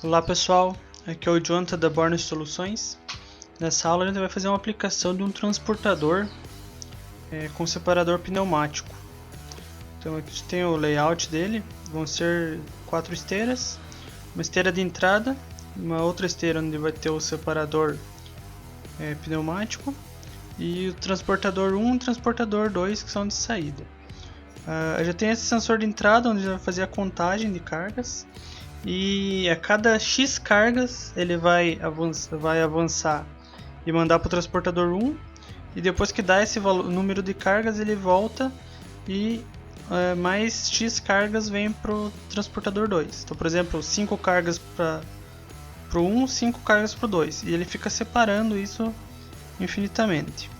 Olá pessoal, aqui é o Jonathan da Born Soluções. Nessa aula a gente vai fazer uma aplicação de um transportador com separador pneumático. Então aqui a gente tem o layout dele, vão ser 4 esteiras, uma esteira de entrada, uma outra esteira onde vai ter o separador pneumático e o transportador 1 e o transportador 2 que são de saída. Já tem esse sensor de entrada onde vai fazer a contagem de cargas. E a cada X cargas ele vai avançar e mandar para o transportador 1, e depois que dá esse número de cargas ele volta e mais X cargas vem para o transportador 2. Então, por exemplo, 5 cargas para o 1, 5 cargas para o 2, e ele fica separando isso infinitamente.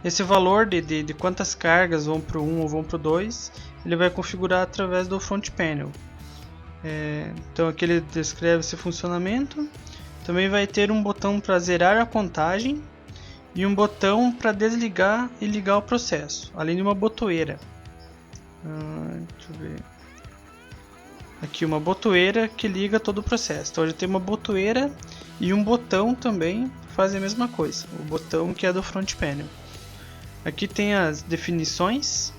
Esse valor de quantas cargas vão para o 1 ou vão para o 2, ele vai configurar através do front panel. Então aqui ele descreve esse funcionamento. Também vai ter um botão para zerar a contagem e um botão para desligar e ligar o processo, além de uma botoeira. Deixa eu ver. Aqui uma botoeira que liga todo o processo. Então já tem uma botoeira e um botão também que faz a mesma coisa. O botão que é do front panel. Aqui tem as definições,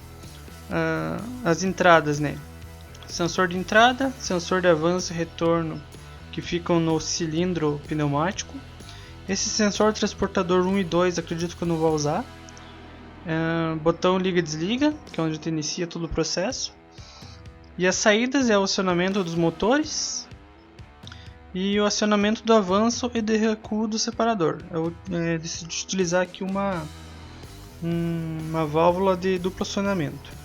as entradas, né? Sensor de entrada, sensor de avanço e retorno que ficam no cilindro pneumático. Esse sensor transportador 1 e 2 acredito que eu não vou usar. Botão liga e desliga, que é onde inicia todo o processo. E as saídas é o acionamento dos motores e o acionamento do avanço e de recuo do separador. Eu decidi utilizar aqui uma válvula de duplo acionamento.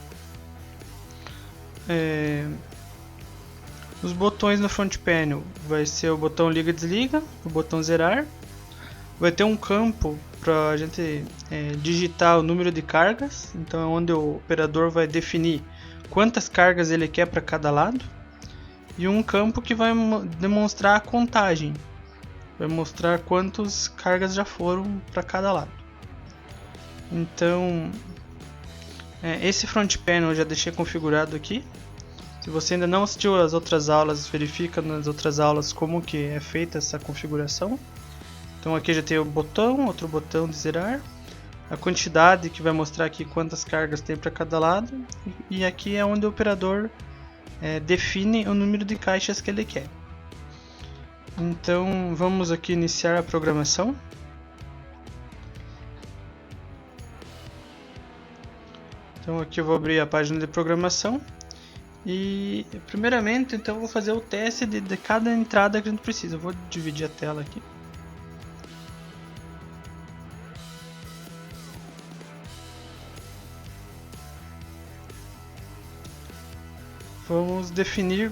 Os botões no front panel vai ser o botão liga e desliga, o botão zerar. Vai ter um campo para a gente digitar o número de cargas, então é onde o operador vai definir quantas cargas ele quer para cada lado. E um campo que vai demonstrar a contagem, vai mostrar quantas cargas já foram para cada lado. Então, esse front panel eu já deixei configurado aqui. Se você ainda não assistiu às outras aulas, verifica nas outras aulas como que é feita essa configuração. Então aqui já tem o botão, outro botão de zerar, a quantidade que vai mostrar aqui quantas cargas tem para cada lado, e aqui é onde o operador define o número de caixas que ele quer. Então vamos aqui iniciar a programação. Então aqui eu vou abrir a página de programação e primeiramente então eu vou fazer o teste de cada entrada que a gente precisa. Eu vou dividir a tela aqui. Vamos definir,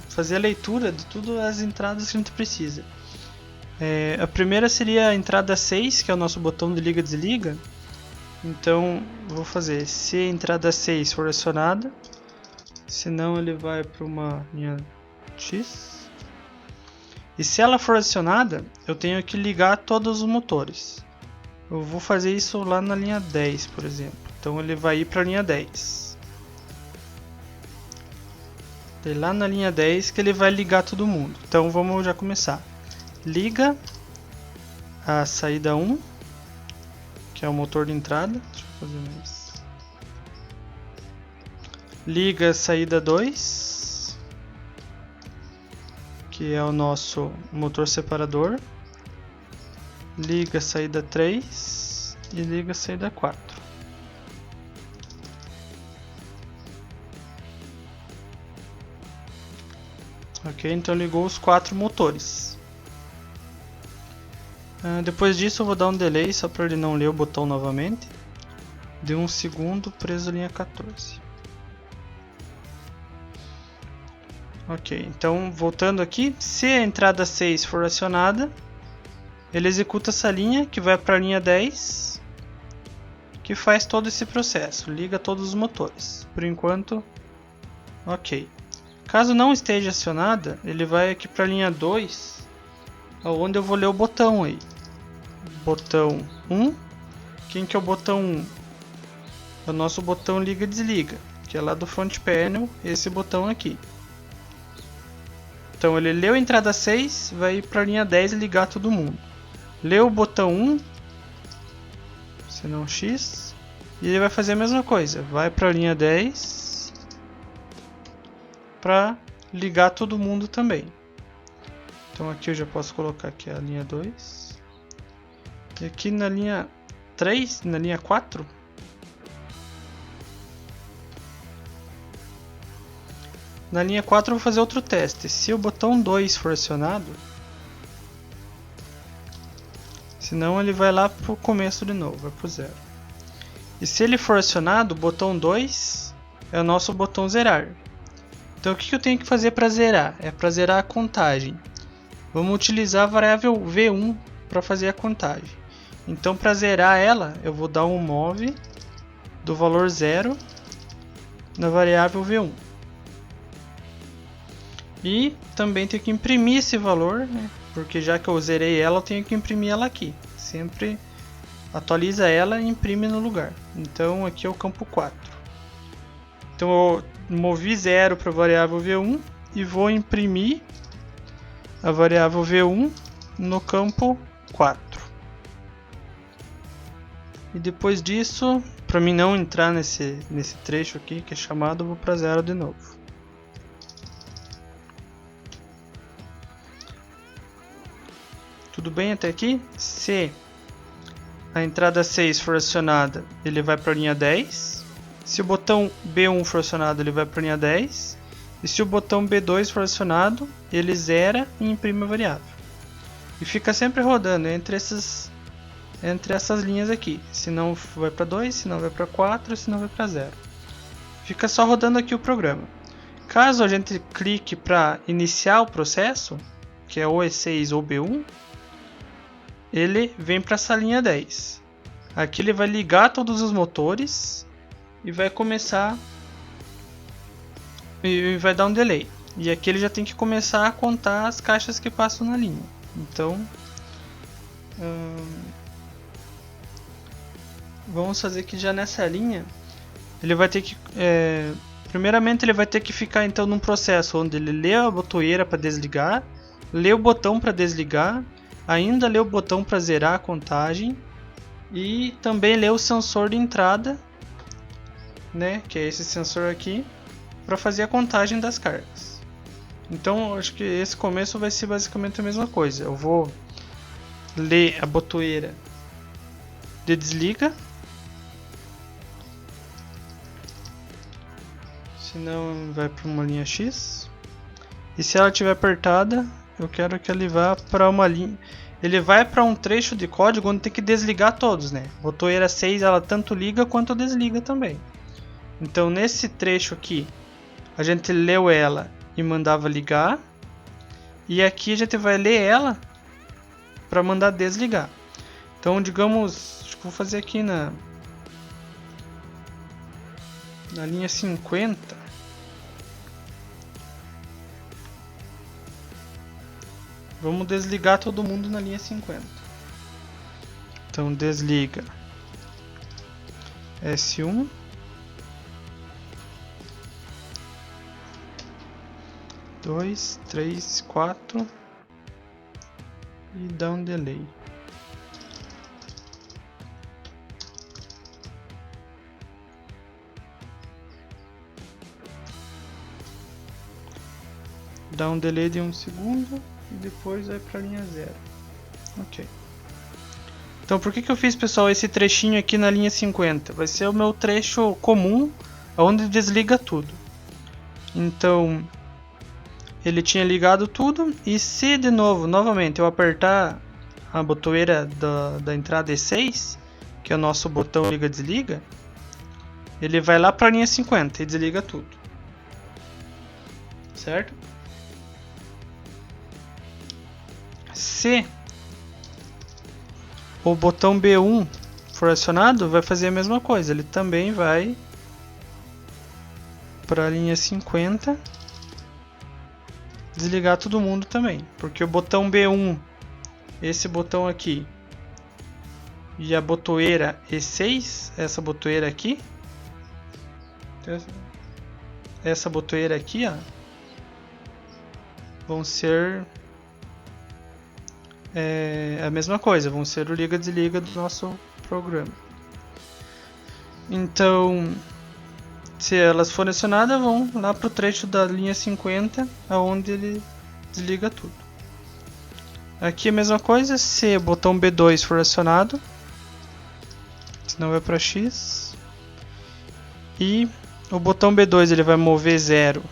fazer a leitura de todas as entradas que a gente precisa. A primeira seria a entrada 6, que é o nosso botão de liga e desliga. Então vou fazer, se a entrada 6 for acionada, senão ele vai para uma linha X. E se ela for acionada, eu tenho que ligar todos os motores. Eu vou fazer isso lá na linha 10, por exemplo. Então ele vai ir para a linha 10. E lá na linha 10 que ele vai ligar todo mundo. Então vamos já começar. Liga a saída 1, que é o motor de entrada. Deixa eu fazer mais. Liga a saída 2, que é o nosso motor separador. Liga a saída 3 e liga a saída 4. Ok, então ligou os 4 motores. Depois disso eu vou dar um delay só para ele não ler o botão novamente. De 1 segundo preso linha 14. Ok, então voltando aqui, se a entrada 6 for acionada, ele executa essa linha que vai para a linha 10, que faz todo esse processo, liga todos os motores. Por enquanto, ok. Caso não esteja acionada, ele vai aqui para a linha 2, onde eu vou ler o botão aí. Botão 1. Quem que é o botão 1? É o nosso botão liga e desliga, que é lá do front panel, esse botão aqui. Então ele leu a entrada 6, vai ir para a linha 10 e ligar todo mundo. Leu o botão 1, senão X, e ele vai fazer a mesma coisa. Vai para a linha 10 para ligar todo mundo também. Então aqui eu já posso colocar aqui a linha 2. E aqui na linha 3, na linha 4, na linha 4 eu vou fazer outro teste. Se o botão 2 for acionado, senão ele vai lá pro começo de novo, vai pro 0. E se ele for acionado, o botão 2 é o nosso botão zerar. Então o que eu tenho que fazer para zerar? É para zerar a contagem. Vamos utilizar a variável v1 para fazer a contagem. Então para zerar ela, eu vou dar um move do valor 0 na variável v1. E também tenho que imprimir esse valor, né? Porque já que eu zerei ela, eu tenho que imprimir ela aqui. Sempre atualiza ela e imprime no lugar. Então aqui é o campo 4. Então eu movi 0 para a variável v1 e vou imprimir a variável v1 no campo 4. E depois disso, para mim não entrar nesse trecho aqui que é chamado, eu vou para 0 de novo. Tudo bem até aqui? Se a entrada 6 for acionada, ele vai para a linha 10. Se o botão B1 for acionado, ele vai para a linha 10. E se o botão B2 for acionado, ele zera e imprime a variável. E fica sempre rodando entre essas linhas aqui. Se não vai para 2, se não vai para 4, se não vai para 0. Fica só rodando aqui o programa. Caso a gente clique para iniciar o processo, que é ou E6 ou B1, ele vem para essa linha 10. Aqui ele vai ligar todos os motores e vai começar e vai dar um delay. E aqui ele já tem que começar a contar as caixas que passam na linha. Então vamos fazer que já nessa linha ele vai ter que primeiramente ele vai ter que ficar então num processo onde ele lê a botoeira para desligar, lê o botão para desligar, ainda lê o botão para zerar a contagem e também lê o sensor de entrada, né, que é esse sensor aqui, para fazer a contagem das cargas. Então acho que esse começo vai ser basicamente a mesma coisa. Eu vou ler a botoeira de desliga, senão vai para uma linha X, e se ela estiver apertada, eu quero que ele vá para uma linha. Ele vai para um trecho de código onde tem que desligar todos, né? Botoeira 6 ela tanto liga quanto desliga também. Então nesse trecho aqui a gente leu ela e mandava ligar, e aqui a gente vai ler ela para mandar desligar. Então digamos, acho que vou fazer aqui na linha 50. Vamos desligar todo mundo na linha 50. Então desliga S1, dois, 3, 4 e dá um delay. Dá um delay de 1 segundo e depois vai para a linha 0. Ok. Então por que eu fiz, pessoal, esse trechinho aqui na linha 50? Vai ser o meu trecho comum, onde desliga tudo. Então ele tinha ligado tudo, e se de novo, novamente, eu apertar a botoeira da entrada E6, que é o nosso botão liga-desliga, ele vai lá para a linha 50 e desliga tudo. Certo? Se o botão B1 for acionado, vai fazer a mesma coisa. Ele também vai para a linha 50 desligar todo mundo também. Porque o botão B1, esse botão aqui, e a botoeira E6, essa botoeira aqui, essa botoeira aqui, ó, vão ser a mesma coisa, vão ser o liga-desliga do nosso programa. Então, se elas forem acionadas, vão lá para o trecho da linha 50, aonde ele desliga tudo. Aqui a mesma coisa, se o botão B2 for acionado, senão vai para X, e o botão B2 ele vai mover 0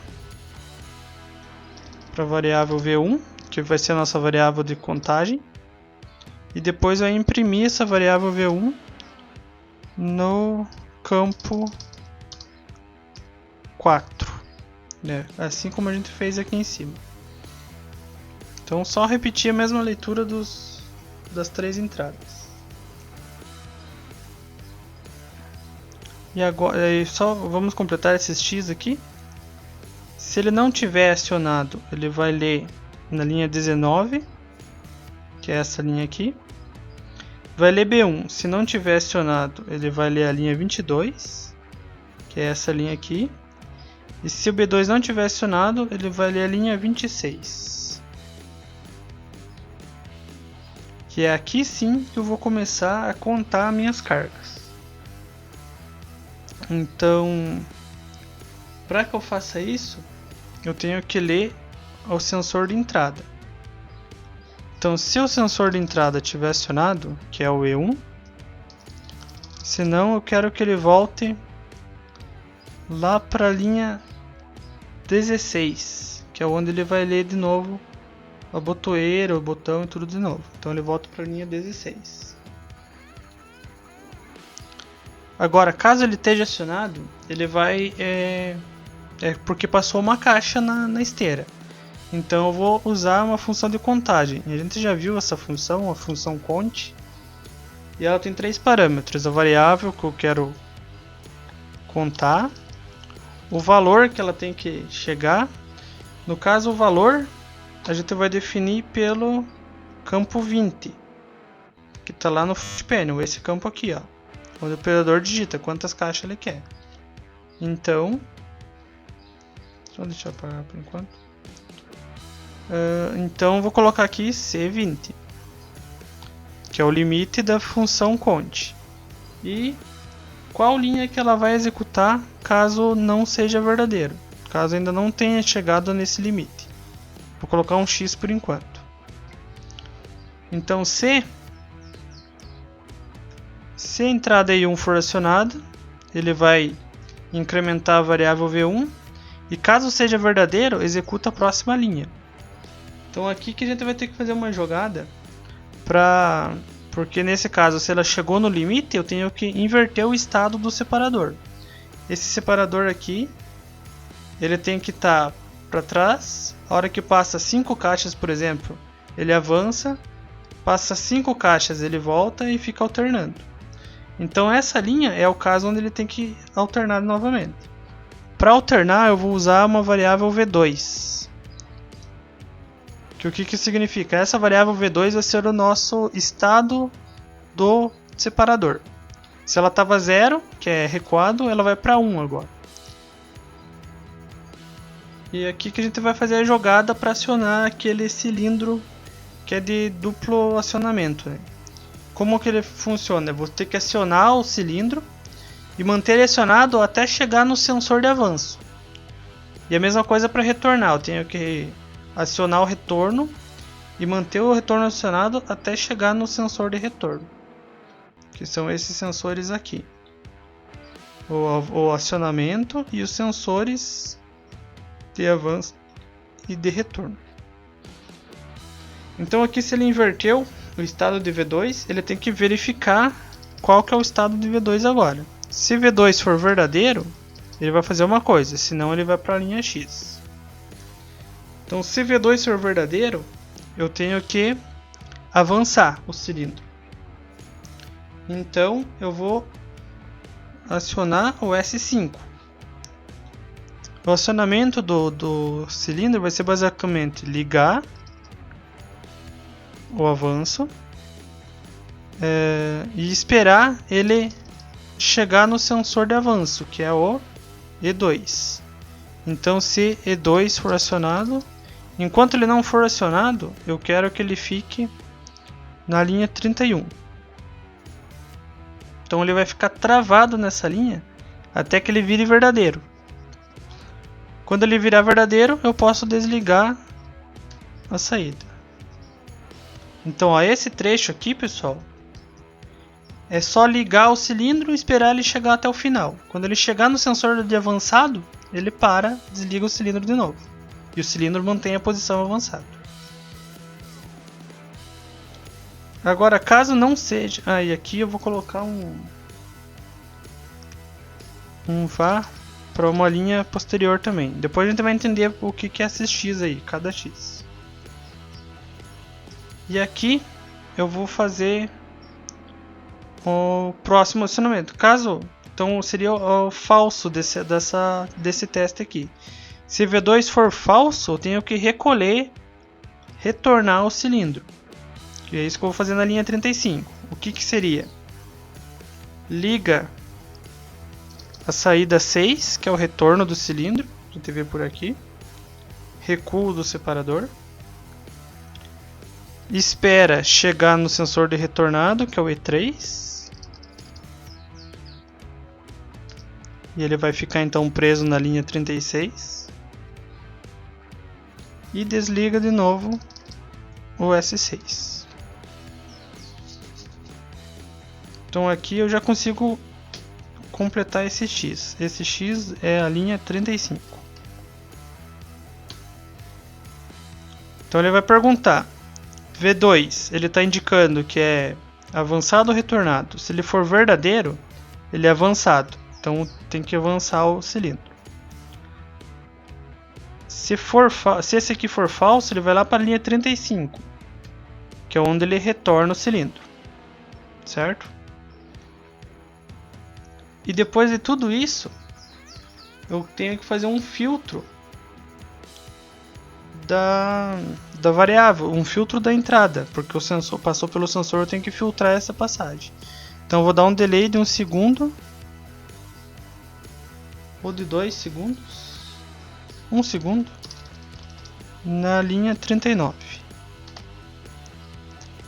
para a variável V1, que vai ser a nossa variável de contagem, e depois vai imprimir essa variável V1 no campo 4, né? Assim como a gente fez aqui em cima. Então só repetir a mesma leitura das 3 entradas. E agora só vamos completar esses X aqui. Se ele não tiver acionado, ele vai ler na linha 19, que é essa linha aqui. Vai ler B1. Se não tiver acionado, ele vai ler a linha 22, que é essa linha aqui. E se o B2 não tiver acionado, ele vai ler a linha 26. Que é aqui sim que eu vou começar a contar minhas cargas. Então, para que eu faça isso, eu tenho que ler o sensor de entrada. Então, se o sensor de entrada estiver acionado, que é o E1, senão eu quero que ele volte lá para a linha 16, que é onde ele vai ler de novo a botoeira, o botão e tudo de novo. Então ele volta para a linha 16. Agora, caso ele esteja acionado, ele vai porque passou uma caixa na esteira. Então eu vou usar uma função de contagem. A gente já viu essa função, a função cont. E ela tem 3 parâmetros: a variável que eu quero contar, o valor que ela tem que chegar. No caso, o valor a gente vai definir pelo campo 20, que está lá no front panel, esse campo aqui, ó, onde o operador digita quantas caixas ele quer. Então, só deixar apagar por enquanto. Então vou colocar aqui C20, que é o limite da função cont. E qual linha que ela vai executar caso não seja verdadeiro, caso ainda não tenha chegado nesse limite. Vou colocar um X por enquanto. Então se a entrada E1 for acionada, ele vai incrementar a variável V1, e caso seja verdadeiro, executa a próxima linha. Então aqui que a gente vai ter que fazer uma jogada porque nesse caso, se ela chegou no limite, eu tenho que inverter o estado do separador. Esse separador aqui, ele tem que estar para trás. A hora que passa 5 caixas, por exemplo, ele avança, passa 5 caixas, ele volta e fica alternando. Então essa linha é o caso onde ele tem que alternar novamente. Para alternar, eu vou usar uma variável V2. O que significa? Essa variável V2 vai ser o nosso estado do separador. Se ela estava 0, que é recuado, ela vai para 1 agora. E aqui que a gente vai fazer a jogada para acionar aquele cilindro que é de duplo acionamento, né? Como que ele funciona? Eu vou ter que acionar o cilindro e manter ele acionado até chegar no sensor de avanço. E a mesma coisa para retornar, eu tenho que acionar o retorno e manter o retorno acionado até chegar no sensor de retorno, que são esses sensores aqui, o acionamento e os sensores de avanço e de retorno. Então aqui, se ele inverteu o estado de V2, ele tem que verificar qual que é o estado de V2 agora. Se V2 for verdadeiro, ele vai fazer uma coisa, senão ele vai para a linha X. Então, se V2 for verdadeiro, eu tenho que avançar o cilindro. Então, eu vou acionar o S5. O acionamento do cilindro vai ser basicamente ligar o avanço e esperar ele chegar no sensor de avanço, que é o E2. Então, se E2 for acionado, Enquanto ele não for acionado, eu quero que ele fique na linha 31. Então ele vai ficar travado nessa linha até que ele vire verdadeiro. Quando ele virar verdadeiro, eu posso desligar a saída. Então, ó, esse trecho aqui, pessoal, é só ligar o cilindro e esperar ele chegar até o final. Quando ele chegar no sensor de avançado, ele para, desliga o cilindro de novo. E o cilindro mantém a posição avançada. Agora, caso não seja... e aqui eu vou colocar um VAR para uma linha posterior também. Depois a gente vai entender o que é esses X aí, cada X. E aqui eu vou fazer o próximo acionamento. Caso, então seria o falso desse teste aqui. Se V2 for falso, eu tenho que retornar o cilindro. Que é isso que eu vou fazer na linha 35. O que seria? Liga a saída 6, que é o retorno do cilindro. A gente vê por aqui. Recuo do separador. Espera chegar no sensor de retornado, que é o E3. E ele vai ficar então preso na linha 36. E desliga de novo o S6. Então aqui eu já consigo completar esse X. Esse X é a linha 35. Então ele vai perguntar: V2, ele está indicando que é avançado ou retornado. Se ele for verdadeiro, ele é avançado. Então tem que avançar o cilindro. Se esse aqui for falso, ele vai lá para a linha 35, que é onde ele retorna o cilindro. Certo? E depois de tudo isso, eu tenho que fazer um filtro da variável, um filtro da entrada, porque o sensor passou pelo sensor, eu tenho que filtrar essa passagem. Então eu vou dar um delay de 1 segundo ou de 2 segundos, 1 segundo na linha 39.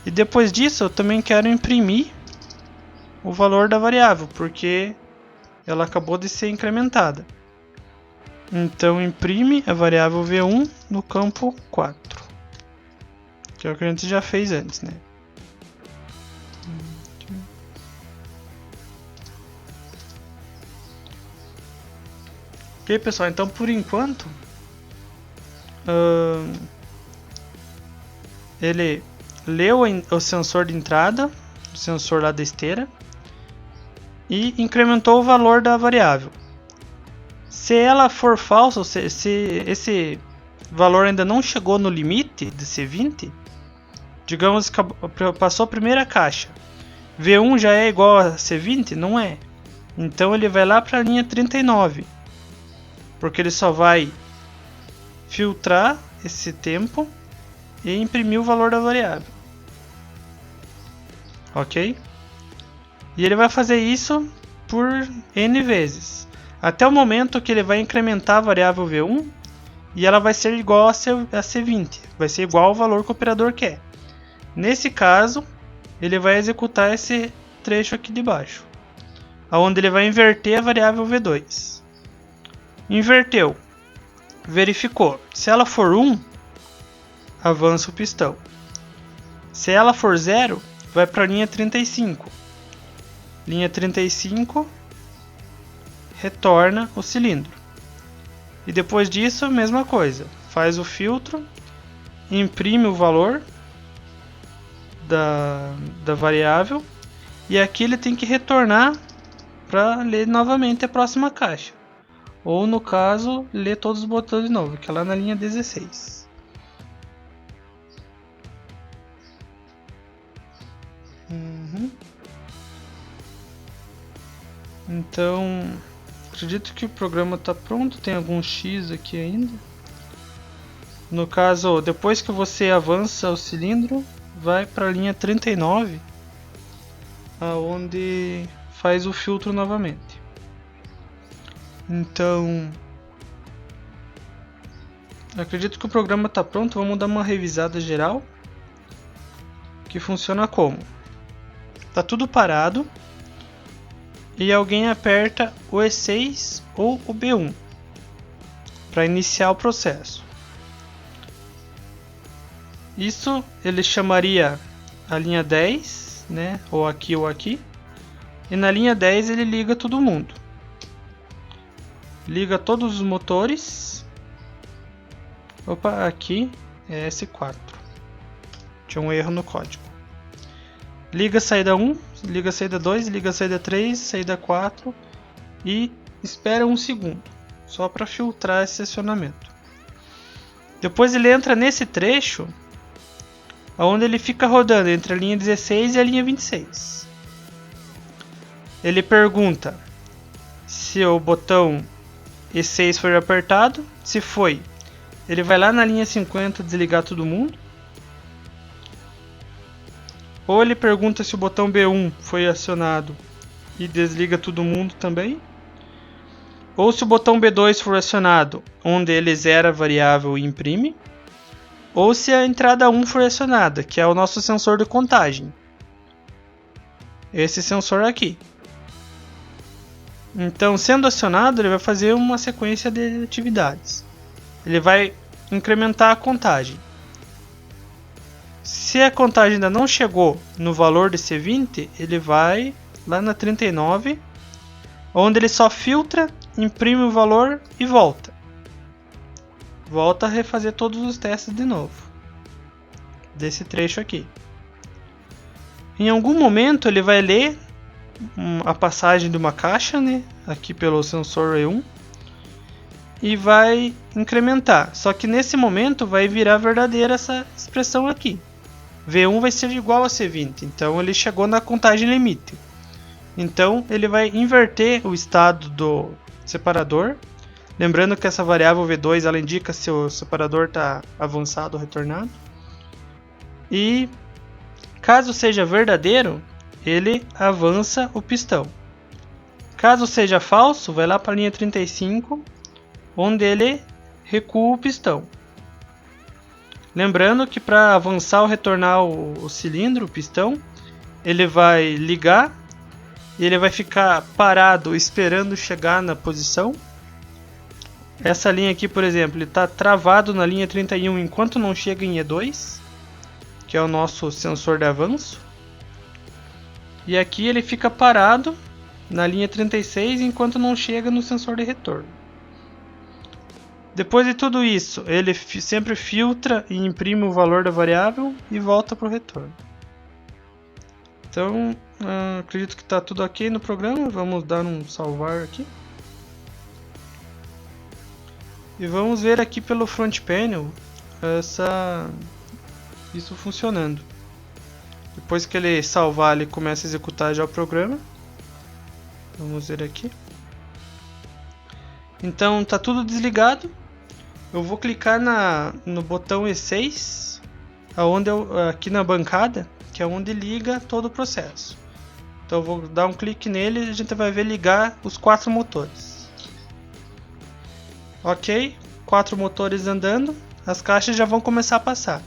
E depois disso eu também quero imprimir o valor da variável, porque ela acabou de ser incrementada. Então imprime a variável V1 no campo 4, que é o que a gente já fez antes, né? Ok, pessoal, então por enquanto ele leu o sensor de entrada, o sensor lá da esteira, e incrementou o valor da variável. Se ela for falsa, se esse valor ainda não chegou no limite de C20, digamos que passou a primeira caixa, V1 já é igual a C20? Não é. Então ele vai lá para a linha 39, porque ele só vai filtrar esse tempo e imprimir o valor da variável. Ok? E ele vai fazer isso por N vezes, até o momento que ele vai incrementar a variável V1 e ela vai ser igual a C20, vai ser igual ao valor que o operador quer. Nesse caso, ele vai executar esse trecho aqui de baixo, onde ele vai inverter a variável V2. Inverteu, verificou. Se ela for 1, avança o pistão. Se ela for 0, vai para a linha 35. Linha 35, retorna o cilindro. E depois disso, a mesma coisa. Faz o filtro, imprime o valor da variável. E aqui ele tem que retornar para ler novamente a próxima caixa. Ou no caso, ler todos os botões de novo, que é lá na linha 16. Então, acredito que o programa está pronto. Tem algum X aqui ainda. No caso, depois que você avança o cilindro, vai para a linha 39, aonde faz o filtro novamente. Então, acredito que o programa está pronto. Vamos dar uma revisada geral. Que funciona como? Tá tudo parado e alguém aperta o E6 ou o B1 para iniciar o processo. Isso ele chamaria a linha 10, né? Ou aqui. E na linha 10 ele liga todo mundo. Liga todos os motores. Opa, aqui é S4. Tinha um erro no código. Liga a saída 1, liga a saída 2, liga a saída 3, saída 4 e espera um segundo, só para filtrar esse acionamento. Depois ele entra nesse trecho, onde ele fica rodando entre a linha 16 e a linha 26. Ele pergunta se o botão E6 foi apertado. Se foi, ele vai lá na linha 50 desligar todo mundo. Ou ele pergunta se o botão B1 foi acionado e desliga todo mundo também. Ou se o botão B2 for acionado, onde ele zera a variável e imprime. Ou se a entrada 1 for acionada, que é o nosso sensor de contagem. Esse sensor aqui. Então, sendo acionado, ele vai fazer uma sequência de atividades. Ele vai incrementar a contagem. Se a contagem ainda não chegou no valor de C20, ele vai lá na 39, onde ele só filtra, imprime o valor e volta. Volta a refazer todos os testes de novo, desse trecho aqui. Em algum momento ele vai ler a passagem de uma caixa, né, aqui pelo sensor E1, e vai incrementar. Só que nesse momento vai virar verdadeira essa expressão aqui. V1 vai ser igual a C20, então ele chegou na contagem limite. Então ele vai inverter o estado do separador. Lembrando que essa variável V2 ela indica se o separador está avançado ou retornado. E caso seja verdadeiro, ele avança o pistão. Caso seja falso, vai lá para a linha 35, onde ele recua o pistão. Lembrando que para avançar ou retornar o cilindro, o pistão, ele vai ligar e ele vai ficar parado esperando chegar na posição. Essa linha aqui, por exemplo, ele está travado na linha 31 enquanto não chega em E2, que é o nosso sensor de avanço. E aqui ele fica parado na linha 36 enquanto não chega no sensor de retorno. Depois de tudo isso, ele sempre filtra e imprime o valor da variável e volta para o retorno. Então, acredito que está tudo ok no programa. Vamos dar um salvar aqui. E vamos ver aqui pelo front panel isso funcionando. Depois que ele salvar, ele começa a executar já o programa. Vamos ver aqui. Então está tudo desligado. Eu vou clicar no botão E6, aqui na bancada, que é onde liga todo o processo. Então eu vou dar um clique nele e a gente vai ver ligar os 4 motores. Ok, 4 motores andando, as caixas já vão começar a passar.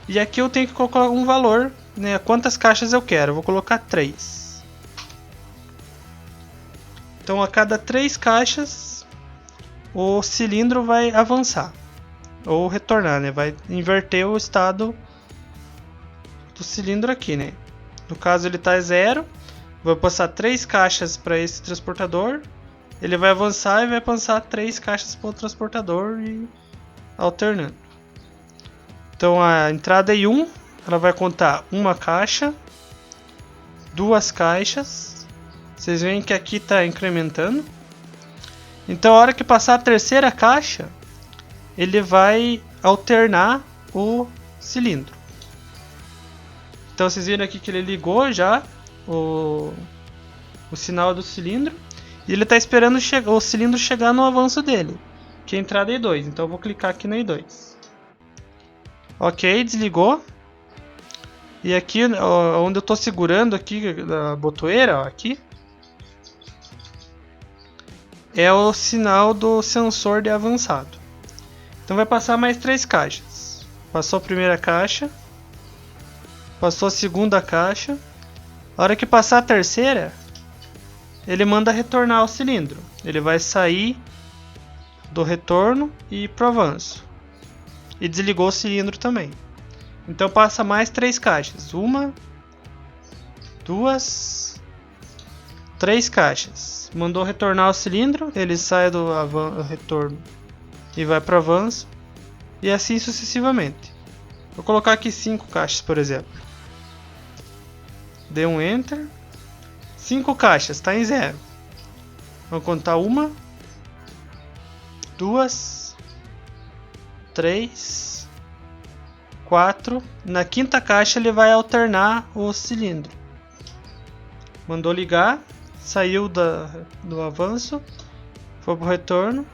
E aqui eu tenho que colocar um valor, né, quantas caixas eu quero. Eu vou colocar 3. Então a cada 3 caixas o cilindro vai avançar ou retornar, né? Vai inverter o estado do cilindro aqui, né? No caso ele está 0, vou passar 3 caixas para esse transportador, ele vai avançar e vai passar 3 caixas para o transportador e alternando. Então a entrada I1 ela vai contar uma caixa, 2 caixas. Vocês veem que aqui está incrementando. Então, a hora que passar a terceira caixa, ele vai alternar o cilindro. Então, vocês viram aqui que ele ligou já o sinal do cilindro. E ele está esperando o cilindro chegar no avanço dele, que é a entrada I2. Então, eu vou clicar aqui na I2. Ok, desligou. E aqui, onde eu estou segurando aqui a botoeira, aqui, é o sinal do sensor de avançado. Então vai passar mais 3 caixas. Passou a primeira caixa. Passou a segunda caixa. A hora que passar a terceira, ele manda retornar o cilindro. Ele vai sair do retorno e ir pro avanço. E desligou o cilindro também. Então passa mais 3 caixas. 1, 2, 3 caixas. Mandou retornar o cilindro, ele sai do retorno e vai para o avanço. E assim sucessivamente. Vou colocar aqui 5 caixas, por exemplo. Dê um Enter. 5 caixas, está em 0. Vamos contar 1, 2, 3, 4. Na quinta caixa ele vai alternar o cilindro. Mandou ligar, saiu do avanço, foi para o retorno.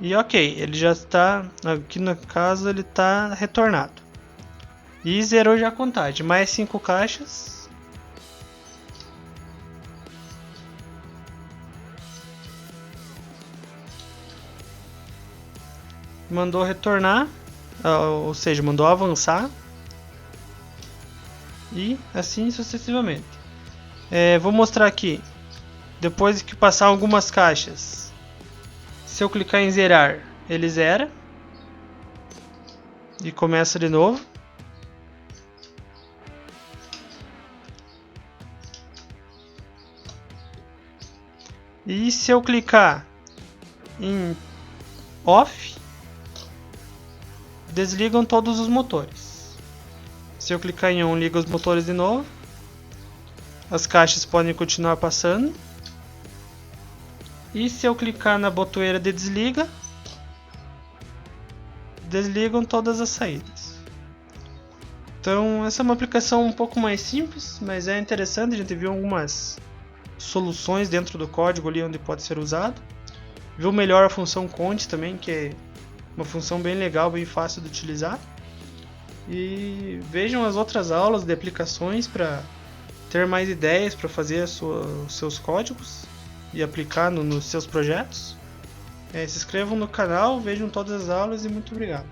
E ok, ele já está, aqui no caso ele está retornado. E zerou já a contagem, mais 5 caixas. Mandou retornar, ou seja, mandou avançar. E assim sucessivamente. Vou mostrar aqui, depois que passar algumas caixas, se eu clicar em zerar, ele zera. E começa de novo. E se eu clicar em off, desligam todos os motores. Se eu clicar em on, liga os motores de novo. As caixas podem continuar passando. E se eu clicar na botoeira de desliga, desligam todas as saídas. Então essa é uma aplicação um pouco mais simples, mas é interessante. A gente viu algumas soluções dentro do código ali onde pode ser usado. Viu melhor a função count também, que é uma função bem legal, bem fácil de utilizar. E vejam as outras aulas de aplicações para ter mais ideias para fazer os seus códigos e aplicar nos seus projetos. Se inscrevam no canal, vejam todas as aulas e muito obrigado.